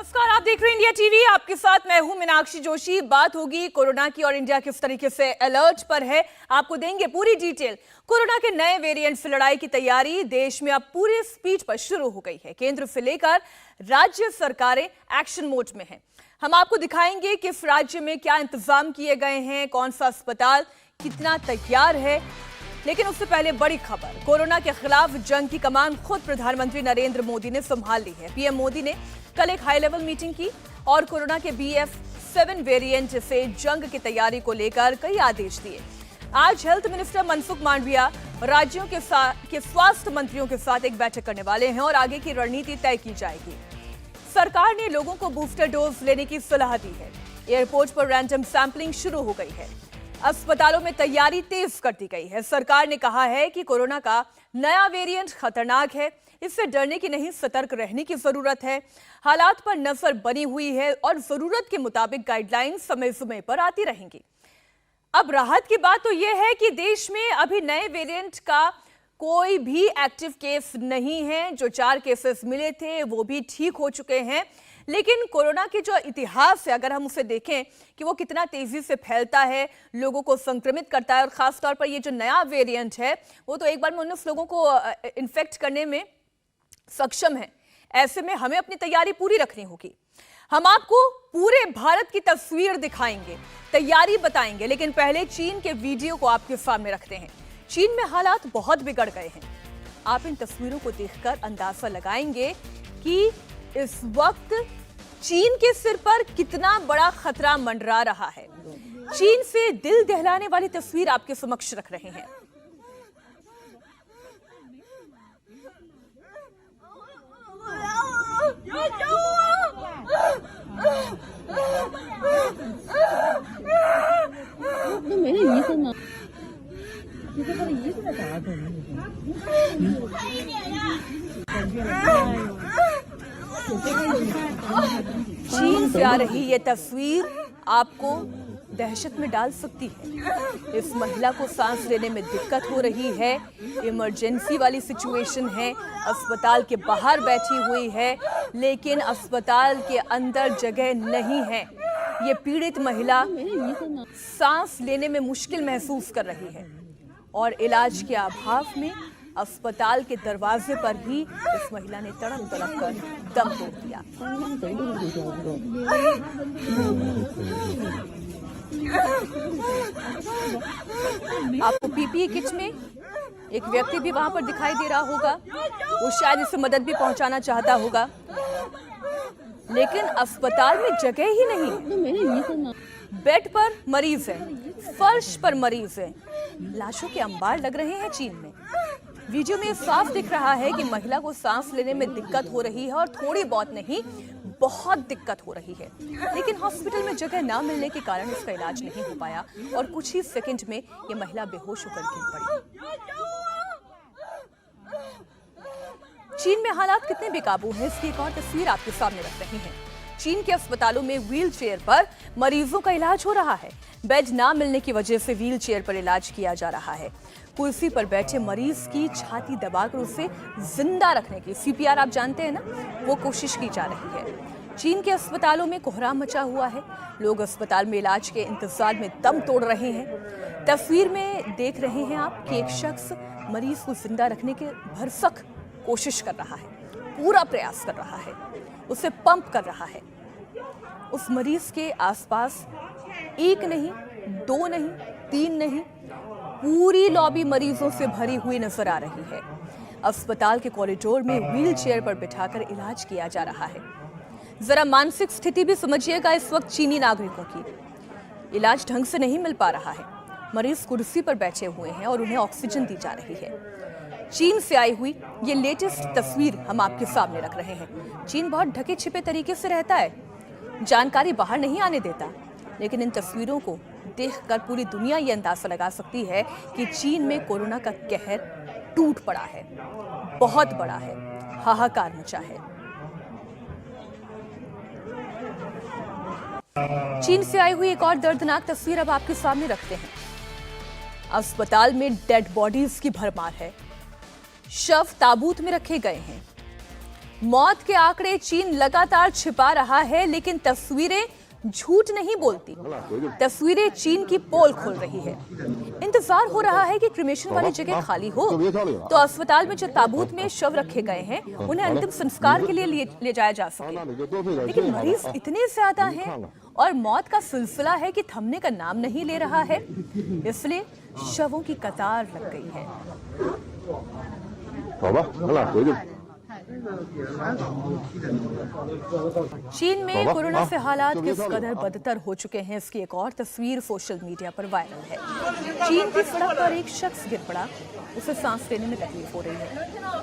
नमस्कार, आप देख रहे हैं इंडिया टीवी। आपके साथ मैं हूं मीनाक्षी जोशी। बात होगी कोरोना की और इंडिया किस तरीके से अलर्ट पर है, आपको देंगे पूरी डिटेल। कोरोना के नए वेरिएंट से लड़ाई की तैयारी देश में अब पूरी स्पीड पर शुरू हो गई है। केंद्र से लेकर राज्य सरकारें एक्शन मोड में हैं। हम आपको दिखाएंगे किस राज्य में क्या इंतजाम किए गए हैं, कौन सा अस्पताल कितना तैयार है। लेकिन उससे पहले बड़ी खबर, कोरोना के खिलाफ जंग की कमान खुद प्रधानमंत्री नरेंद्र मोदी ने संभाल ली है। पीएम मोदी ने कल एक हाई लेवल मीटिंग की और कोरोना के BF7 वेरिएंट से जंग की तैयारी को लेकर कई आदेश दिए। आज हेल्थ मिनिस्टर मनसुख मांडविया राज्यों के स्वास्थ्य मंत्रियों के साथ एक बैठक करने वाले हैं और आगे की रणनीति तय की जाएगी। सरकार ने लोगों को बूस्टर डोज लेने की सलाह दी है। एयरपोर्ट पर रैंडम सैंपलिंग शुरू हो गई है। अस्पतालों में तैयारी तेज कर दी गई है। सरकार ने कहा है कि कोरोना का नया वेरिएंट खतरनाक है, इससे डरने की नहीं, सतर्क रहने की जरूरत है। हालात पर नजर बनी हुई है और जरूरत के मुताबिक गाइडलाइन समय समय पर आती रहेंगी। अब राहत की बात तो यह है कि देश में अभी नए वेरिएंट का कोई भी एक्टिव केस नहीं है। जो 4 केसेस मिले थे वो भी ठीक हो चुके हैं। लेकिन कोरोना के जो इतिहास है, अगर हम उसे देखें कि वो कितना तेजी से फैलता है, लोगों को संक्रमित करता है और खासतौर पर ये जो नया वेरिएंट है वो तो एक बार में 19 लोगों को इन्फेक्ट करने में सक्षम है। ऐसे में हमें अपनी तैयारी पूरी रखनी होगी। हम आपको पूरे भारत की तस्वीर दिखाएंगे, तैयारी बताएंगे, लेकिन पहले चीन के वीडियो को आपके सामने रखते हैं। चीन में हालात बहुत बिगड़ गए हैं। आप इन तस्वीरों को देखकर अंदाजा लगाएंगे कि इस वक्त चीन के सिर पर कितना बड़ा खतरा मंडरा रहा है। चीन से दिल दहलाने वाली तस्वीर आपके समक्ष रख रहे हैं। चीन से आ रही ये तस्वीर आपको दहशत में डाल सकती है। इस महिला को सांस लेने में दिक्कत हो रही है, इमरजेंसी वाली सिचुएशन है, अस्पताल के बाहर बैठी हुई है, लेकिन अस्पताल के अंदर जगह नहीं है। ये पीड़ित महिला सांस लेने में मुश्किल महसूस कर रही है और इलाज के अभाव में अस्पताल के दरवाजे पर ही इस महिला ने तड़प तड़प कर दम तोड़ दिया। आपको PPE किट में एक व्यक्ति भी वहां पर दिखाई दे रहा होगा, वो शायद इसे मदद भी पहुंचाना चाहता होगा, लेकिन अस्पताल में जगह ही नहीं। बेड पर मरीज है, फर्श पर मरीज है, लाशों के अंबार लग रहे हैं चीन में। वीडियो में साफ दिख रहा है कि महिला को सांस लेने में दिक्कत हो रही है और थोड़ी बहुत नहीं, बहुत दिक्कत हो रही है। लेकिन हॉस्पिटल में जगह ना मिलने के कारण इसका इलाज नहीं हो पाया और कुछ ही सेकंड में ये महिला बेहोश होकर गिर पड़ी। चीन में हालात कितने बेकाबू हैं, इसकी एक और तस्वीर आपके सामने रख रहे हैं। चीन के अस्पतालों में व्हील चेयर पर मरीजों का इलाज हो रहा है। बेड ना मिलने की वजह से व्हील चेयर पर इलाज किया जा रहा है। कुर्सी पर बैठे मरीज की छाती दबाकर उसे जिंदा रखने की, CPR आप जानते हैं ना, वो कोशिश की जा रही है। चीन के अस्पतालों में कोहराम मचा हुआ है। लोग अस्पताल में इलाज के इंतजार में दम तोड़ रहे हैं। तस्वीर में देख रहे हैं आप कि एक शख्स मरीज को जिंदा रखने के भरसक कोशिश कर रहा है, पूरा प्रयास कर रहा है, उसे पंप कर रहा है। उस मरीज के आसपास एक नहीं, 2 नहीं, 3 नहीं, पूरी लॉबी मरीजों से भरी हुई नजर आ रही है। अस्पताल के कॉरिडोर में व्हील चेयर पर बिठाकर इलाज किया जा रहा है। जरा मानसिक स्थिति भी समझिएगा इस वक्त चीनी नागरिकों की। इलाज ढंग से नहीं मिल पा रहा है। मरीज कुर्सी पर बैठे हुए हैं और उन्हें ऑक्सीजन दी जा रही है। चीन से आई हुई ये लेटेस्ट तस्वीर हम आपके सामने रख रहे हैं। चीन बहुत ढके छिपे तरीके से रहता है, जानकारी बाहर नहीं आने देता, लेकिन इन तस्वीरों को देखकर पूरी दुनिया ये अंदाजा लगा सकती है कि चीन में कोरोना का कहर टूट पड़ा है, बहुत बड़ा है, हाहाकार मचा है। चीन से आई हुई एक और दर्दनाक तस्वीर अब आपके सामने रखते हैं। अस्पताल में डेड बॉडीज की भरमार है। शव ताबूत में रखे गए हैं। मौत के आंकड़े चीन लगातार छिपा रहा है, लेकिन तस्वीरें झूठ नहीं बोलती। तस्वीरें चीन की पोल खोल रही है। इंतजार हो रहा है कि क्रिमेशन वाली जगह खाली हो तो अस्पताल में जो ताबूत में शव रखे गए हैं उन्हें अंतिम संस्कार के लिए ले जाया जा सके, लेकिन मरीज इतने ज्यादा हैं और मौत का सिलसिला है कि थमने का नाम नहीं ले रहा है, इसलिए शवों की कतार लग गई है। चीन में कोरोना से हालात किस कदर बदतर हो चुके हैं, इसकी एक और तस्वीर सोशल मीडिया पर वायरल है। चीन की सड़क पर एक शख्स गिर पड़ा, उसे सांस लेने में तकलीफ हो रही है।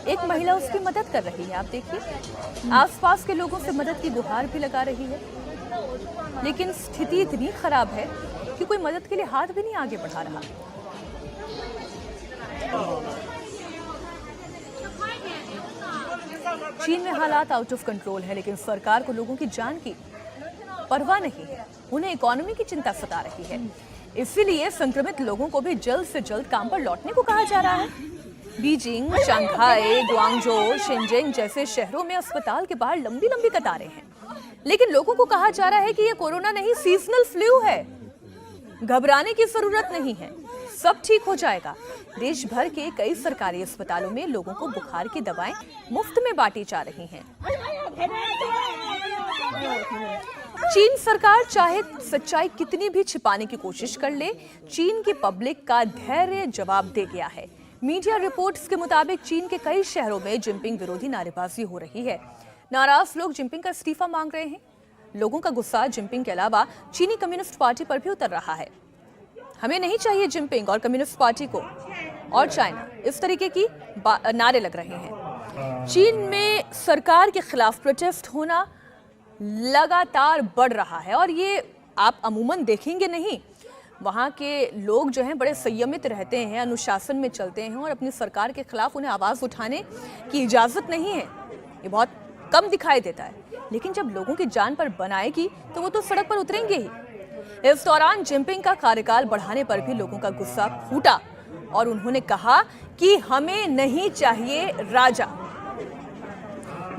एक महिला उसकी मदद कर रही है, आप देखिए। आसपास के लोगों से मदद की गुहार भी लगा रही है, लेकिन स्थिति इतनी खराब है कि कोई मदद के लिए हाथ भी नहीं आगे बढ़ा रहा। चीन में हालात आउट ऑफ कंट्रोल है, लेकिन सरकार को लोगों की जान की परवाह नहीं है। उन्हें इकोनॉमी की चिंता सता रही है, इसीलिए संक्रमित लोगों को भी जल्द से जल्द काम पर लौटने को कहा जा रहा है। बीजिंग, शंघाई, ग्वांगझो, शिनजिंग जैसे शहरों में अस्पताल के बाहर लंबी लंबी कतारें हैं, लेकिन लोगों को कहा जा रहा है कि यह कोरोना नहीं, सीजनल फ्लू है, घबराने की जरूरत नहीं है, सब ठीक हो जाएगा। देश भर के कई सरकारी अस्पतालों में लोगों को बुखार की दवाएं मुफ्त में बांटी जा रही हैं। चीन सरकार चाहे सच्चाई कितनी भी छिपाने की कोशिश कर ले, चीन की पब्लिक का धैर्य जवाब दे गया है। मीडिया रिपोर्ट्स के मुताबिक चीन के कई शहरों में जिनपिंग विरोधी नारेबाजी हो रही है। नाराज लोग जिनपिंग का इस्तीफा मांग रहे हैं। लोगों का गुस्सा जिनपिंग के अलावा चीनी कम्युनिस्ट पार्टी पर भी उतर रहा है। हमें नहीं चाहिए जिनपिंग और कम्युनिस्ट पार्टी को और चाइना, इस तरीके की नारे लग रहे हैं। चीन में सरकार के खिलाफ प्रोटेस्ट होना लगातार बढ़ रहा है और ये आप अमूमन देखेंगे नहीं। वहाँ के लोग जो हैं बड़े संयमित रहते हैं, अनुशासन में चलते हैं और अपनी सरकार के खिलाफ उन्हें आवाज़ उठाने की इजाज़त नहीं है। ये बहुत कम दिखाई देता है, लेकिन जब लोगों की जान पर बन आएगी तो वो तो सड़क पर उतरेंगे ही। इस दौरान जिनपिंग का कार्यकाल बढ़ाने पर भी लोगों का गुस्सा फूटा और उन्होंने कहा कि हमें नहीं चाहिए राजा।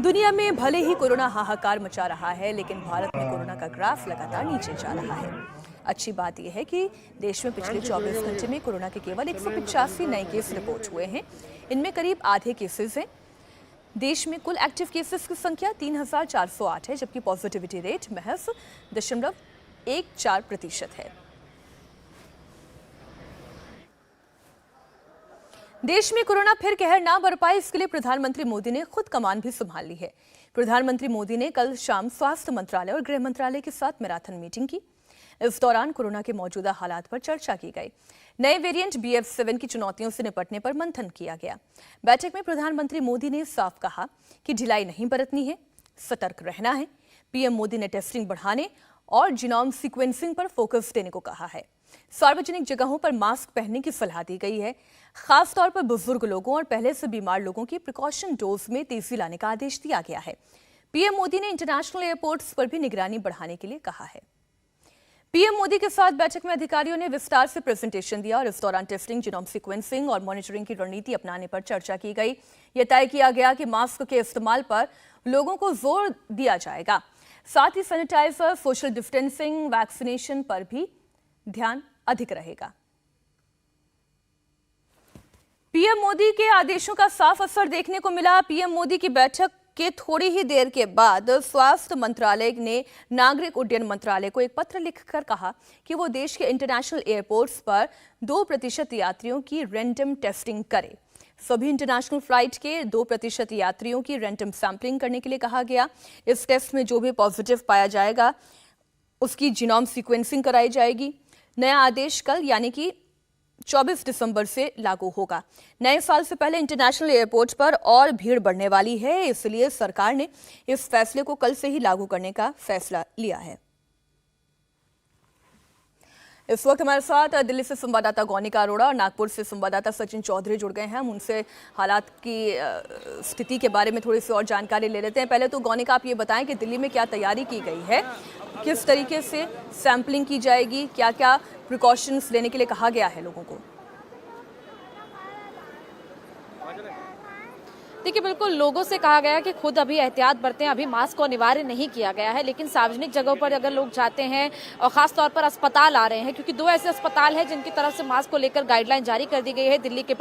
दुनिया में भले ही कोरोना हाहाकार मचा रहा है, लेकिन भारत में कोरोना का ग्राफ लगातार नीचे जा रहा है। अच्छी बात यह है कि देश में पिछले 24 घंटे में कोरोना के केवल 185 नए केस रिपोर्ट हुए हैं। इनमें करीब आधे केसेस हैं। देश में कुल एक्टिव केसेस की संख्या 3408 है, जबकि पॉजिटिविटी रेट महज 0.14% है। देश में कोरोना फिर कहर ना बरपाए, इसके लिए प्रधानमंत्री मोदी ने खुद कमान भी संभाल ली है। प्रधानमंत्री मोदी ने कल शाम स्वास्थ्य मंत्रालय और गृह मंत्रालय के साथ मैराथन मीटिंग की। इस दौरान कोरोना के मौजूदा हालात पर चर्चा की गई। नए वेरिएंट BF7 की चुनौतियों से निपटने पर मंथन किया गया। बैठक में प्रधानमंत्री मोदी ने साफ कहा कि ढिलाई नहीं बरतनी है, सतर्क रहना है। पीएम मोदी ने टेस्टिंग बढ़ाने और जीनोम सीक्वेंसिंग पर फोकस देने को कहा है। सार्वजनिक जगहों पर मास्क पहनने की सलाह दी गई है। खास तौर पर बुजुर्ग लोगों और पहले से बीमार लोगों की प्रिकॉशन डोज में तेजी लाने का आदेश दिया गया है। पीएम मोदी ने इंटरनेशनल एयरपोर्ट्स पर भी निगरानी बढ़ाने के लिए कहा है। पीएम मोदी के साथ बैठक में अधिकारियों ने विस्तार से प्रेजेंटेशन दिया और इस दौरान टेस्टिंग, जीनोम सीक्वेंसिंग और मॉनिटरिंग की रणनीति अपनाने पर चर्चा की गई। यह तय किया गया कि मास्क के इस्तेमाल पर लोगों को जोर दिया जाएगा। साथ ही सैनिटाइजर, सोशल डिस्टेंसिंग, वैक्सीनेशन पर भी ध्यान अधिक रहेगा। पीएम मोदी के आदेशों का साफ असर देखने को मिला। पीएम मोदी की बैठक के थोड़ी ही देर के बाद स्वास्थ्य मंत्रालय ने नागरिक उड्डयन मंत्रालय को एक पत्र लिखकर कहा कि वो देश के इंटरनेशनल एयरपोर्ट्स पर 2% यात्रियों की रैंडम टेस्टिंग करे। सभी इंटरनेशनल फ्लाइट के 2% यात्रियों की रैंडम सैंपलिंग करने के लिए कहा गया। इस टेस्ट में जो भी पॉजिटिव पाया जाएगा उसकी जीनोम सीक्वेंसिंग कराई जाएगी। नया आदेश कल यानी कि 24 दिसंबर से लागू होगा। नए साल से पहले इंटरनेशनल एयरपोर्ट पर और भीड़ बढ़ने वाली है, इसलिए सरकार ने इस फैसले को कल से ही लागू करने का फैसला लिया है। इस वक्त हमारे साथ दिल्ली से संवाददाता गौनिका अरोड़ा और नागपुर से संवाददाता सचिन चौधरी जुड़ गए हैं। हम उनसे हालात की स्थिति के बारे में थोड़ी सी और जानकारी ले लेते हैं। पहले तो गौनिका, आप ये बताएं कि दिल्ली में क्या तैयारी की गई है, किस तरीके से सैंपलिंग की जाएगी, क्या क्या प्रिकॉशंस लेने के लिए कहा गया है लोगों को? देखिए बिल्कुल लोगों से कहा गया कि खुद अभी एहतियात बरतें, अभी मास्क को अनिवार्य नहीं किया गया है, लेकिन सार्वजनिक जगहों पर अगर लोग जाते हैं और खास तौर पर अस्पताल आ रहे हैं, क्योंकि 2 ऐसे अस्पताल हैं जिनकी तरफ से मास्क को लेकर गाइडलाइन जारी कर दी गई है, दिल्ली का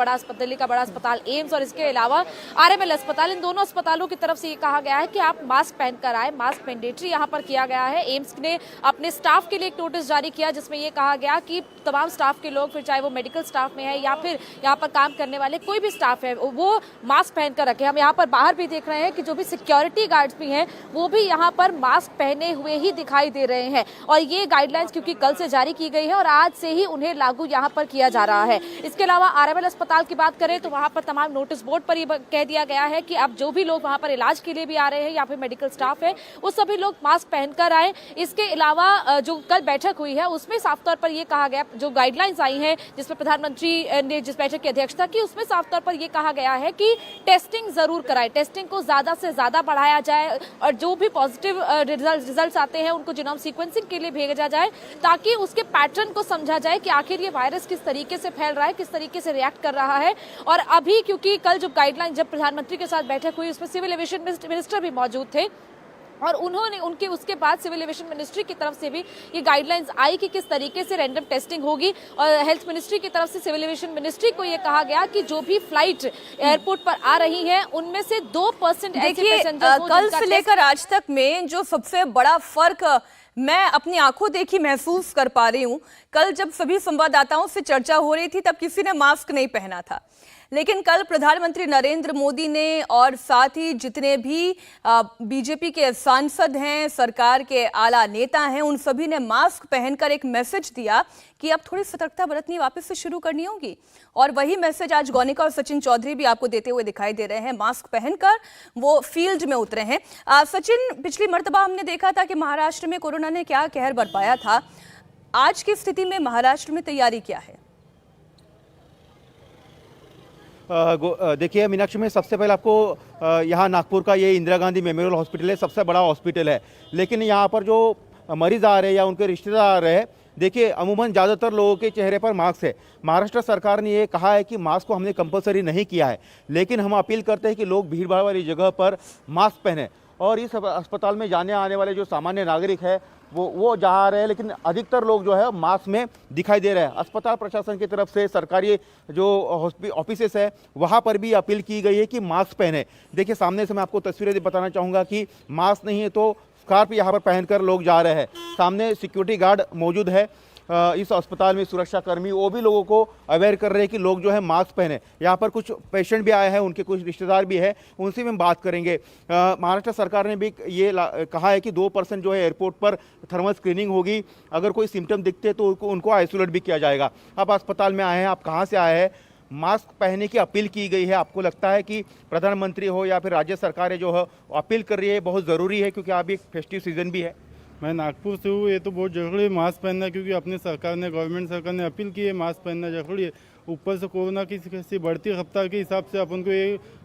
बड़ा अस्पताल एम्स और इसके अलावा RML अस्पताल, इन दोनों अस्पतालों की तरफ से ये कहा गया है कि आप मास्क पहनकर आए, मास्क मैंडेटरी यहाँ पर किया गया है। एम्स ने अपने स्टाफ के लिए एक नोटिस जारी किया जिसमें ये कहा गया कि तमाम स्टाफ के लोग, फिर चाहे वो मेडिकल स्टाफ में है या फिर यहाँ पर काम करने वाले कोई भी स्टाफ है, वो मास्क पहनकर रखे। हम यहाँ पर बाहर भी देख रहे हैं कि जो भी सिक्योरिटी गार्ड्स भी हैं वो भी यहाँ पर मास्क पहने हुए ही दिखाई दे रहे हैं, और ये गाइडलाइंस क्योंकि कल से जारी की गई है और आज से ही उन्हें लागू यहाँ पर किया जा रहा है। इसके अलावा RML अस्पताल की बात करें तो वहाँ पर तमाम नोटिस बोर्ड पर ये कह दिया गया है कि अब जो भी लोग वहाँ पर इलाज के लिए भी आ रहे हैं या फिर मेडिकल स्टाफ है वो सभी लोग मास्क पहनकर आए। इसके अलावा जो कल बैठक हुई है उसमें साफ तौर पर यह कहा गया, जो गाइडलाइंस आई हैं जिसमें प्रधानमंत्री ने जिस बैठक की अध्यक्षता की उसमें साफ तौर पर यह कहा गया है कि टेस्टिंग जरूर कराएं, टेस्टिंग को ज्यादा से ज्यादा बढ़ाया जाए और जो भी पॉजिटिव रिजल्ट्स आते हैं उनको जीनोम सीक्वेंसिंग के लिए भेजा जाए ताकि उसके पैटर्न को समझा जाए कि आखिर ये वायरस किस तरीके से फैल रहा है, किस तरीके से रिएक्ट कर रहा है। और अभी क्योंकि कल जो गाइडलाइन जब प्रधानमंत्री के साथ बैठक हुई उसमें सिविल एविएशन मिनिस्टर भी मौजूद थे और उन्होंने उसके बाद सिविल एविएशन मिनिस्ट्री की तरफ से भी ये गाइडलाइंस आई कि किस तरीके से रैंडम टेस्टिंग होगी, और हेल्थ मिनिस्ट्री की तरफ से सिविल एविएशन मिनिस्ट्री को ये कहा गया कि जो भी फ्लाइट एयरपोर्ट पर आ रही हैं उनमें से 2% ऐसे पैसेंजर्स कल से लेकर आज तक में जो सबसे बड़ा फर्क मैं अपनी आंखों देखी महसूस कर पा रही हूं, कल जब सभी संवाददाताओं से चर्चा हो रही थी तब किसी ने मास्क नहीं पहना था, लेकिन कल प्रधानमंत्री नरेंद्र मोदी ने और साथ ही जितने भी बीजेपी के सांसद हैं, सरकार के आला नेता हैं, उन सभी ने मास्क पहनकर एक मैसेज दिया कि अब थोड़ी सतर्कता बरतनी वापस से शुरू करनी होगी। और वही मैसेज आज गौनिका और सचिन चौधरी भी आपको देते हुए दिखाई दे रहे हैं। मास्क पहनकर वो फील्ड में उतरे हैं। सचिन, पिछली मर्तबा हमने देखा था कि महाराष्ट्र में कोरोना ने क्या कहर बरपाया था, आज की स्थिति में महाराष्ट्र में तैयारी क्या है? देखिए मीनाक्षी में सबसे पहले आपको यहाँ नागपुर का ये इंदिरा गांधी मेमोरियल हॉस्पिटल है, सबसे बड़ा हॉस्पिटल है, लेकिन यहाँ पर जो मरीज आ रहे हैं या उनके रिश्तेदार आ रहे हैं, देखिए अमूमन ज़्यादातर लोगों के चेहरे पर मास्क है। महाराष्ट्र सरकार ने ये कहा है कि मास्क को हमने कंपलसरी नहीं किया है, लेकिन हम अपील करते हैं कि लोग भीड़ भाड़ वाली जगह पर मास्क पहने। और इस अस्पताल में जाने आने वाले जो सामान्य नागरिक है वो जा रहे हैं, लेकिन अधिकतर लोग जो है मास्क में दिखाई दे रहे हैं। अस्पताल प्रशासन की तरफ से सरकारी जो ऑफिसेस है वहाँ पर भी अपील की गई है कि मास्क पहने। देखिए सामने से मैं आपको तस्वीरें बताना चाहूँगा कि मास्क नहीं है तो स्कार्फ यहाँ पर पहनकर लोग जा रहे हैं। सामने सिक्योरिटी गार्ड मौजूद है इस अस्पताल में, सुरक्षा कर्मी, वो भी लोगों को अवेयर कर रहे हैं कि लोग जो है मास्क पहने। यहाँ पर कुछ पेशेंट भी आए हैं, उनके कुछ रिश्तेदार भी हैं, उनसे भी हम बात करेंगे। महाराष्ट्र सरकार ने भी ये कहा है कि 2% जो है एयरपोर्ट पर थर्मल स्क्रीनिंग होगी, अगर कोई सिम्टम दिखते तो उनको आइसोलेट भी किया जाएगा। आप अस्पताल में आए हैं, आप कहाँ से आए हैं? मास्क पहनने की अपील की गई है, आपको लगता है कि प्रधानमंत्री हो या फिर राज्य सरकारें जो है अपील कर रही है बहुत ज़रूरी है, क्योंकि अभी एक फेस्टिव सीजन भी है? मैं नागपुर से हूँ, ये तो बहुत जरूरी है मास्क पहनना, क्योंकि अपने सरकार ने, गवर्नमेंट सरकार ने अपील की है मास्क पहनना जरूरी है। ऊपर से कोरोना की बढ़ती रफ्तार के हिसाब से अपन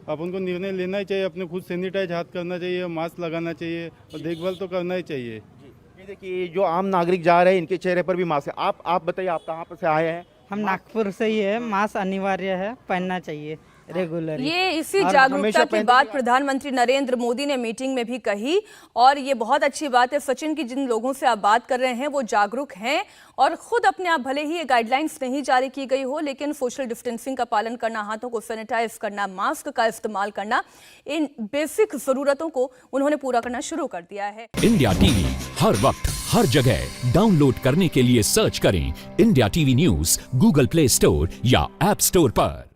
को निर्णय लेना ही चाहिए, अपने खुद सैनिटाइज हाथ करना चाहिए, मास्क लगाना चाहिए और देखभाल तो करना ही चाहिए। ये देखिए जो आम नागरिक जा रहे हैं इनके चेहरे पर भी मास्क है। आप बताइए, आप कहाँ पर से आए हैं? हम नागपुर से ही है। मास्क अनिवार्य है, पहनना चाहिए रेगुलर। ये इसी जागरूकता की बात प्रधानमंत्री नरेंद्र मोदी ने मीटिंग में भी कही, और ये बहुत अच्छी बात है सचिन की जिन लोगों से आप बात कर रहे हैं वो जागरूक हैं और खुद अपने आप, भले ही ये गाइडलाइंस नहीं जारी की गई हो, लेकिन सोशल डिस्टेंसिंग का पालन करना, हाथों को सैनिटाइज करना, मास्क का इस्तेमाल करना, इन बेसिक जरूरतों को उन्होंने पूरा करना शुरू कर दिया है। इंडिया टीवी हर वक्त हर जगह डाउनलोड करने के लिए सर्च करें India TV news Google play store या ऐप स्टोर पर।